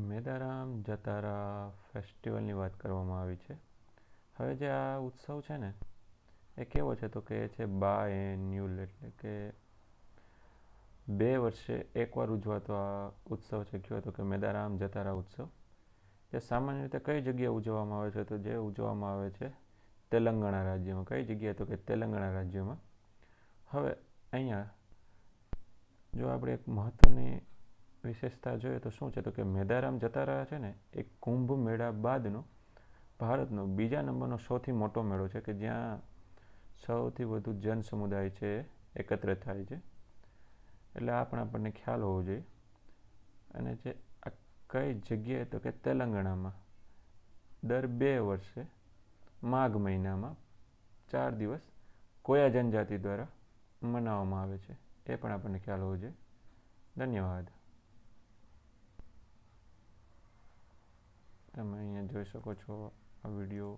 મેદારામ જતારા ફેસ્ટિવલની વાત કરવામાં આવી છે. હવે જે આ ઉત્સવ છે ને એ કેવો છે તો કે એ છે બાએન્યુઅલ, એટલે કે 2 વર્ષે એકવાર ઉજવાતો આ ઉત્સવ છે. કયો તો કે મેદારામ જતારા ઉત્સવ, જે સામાન્ય રીતે કઈ જગ્યાએ ઉજવવામાં આવે છે તો જે ઉજવવામાં આવે છે તેલંગાણા રાજ્યમાં. કઈ જગ્યાએ તો કે તેલંગાણા રાજ્યમાં. હવે અહીંયા જો આપણે એક મહત્ત્વની વિશેષતા જોઈએ તો શું છે તો કે મેદારામ જતારા છે ને એ કુંભ મેળા બાદનો ભારતનો બીજા નંબરનો સૌથી મોટો મેળો છે કે જ્યાં સૌથી વધુ જન સમુદાય છે એકત્ર થાય છે. એટલે આ પણ આપણને ખ્યાલ હોવો જોઈએ. અને જે આ કઈ જગ્યાએ તો કે તેલંગાણામાં દર 2 વર્ષે માઘ મહિનામાં 4 દિવસ કોયા જનજાતિ દ્વારા મનાવવામાં આવે છે. એ પણ આપણને ખ્યાલ હોવો જોઈએ. ધન્યવાદ. તમે અહીંયા જોઈ શકો છો આ વિડીયો.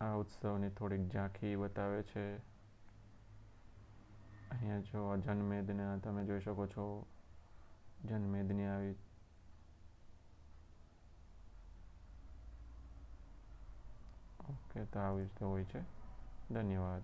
આ ઉત્સવની થોડીક ઝાંખી બતાવે છે. અહીંયા જો જનમેદના તમે જોઈ શકો છો. જનમેદની આવી. ઓકે, તો આવી રીતે હોય છે. ધન્યવાદ.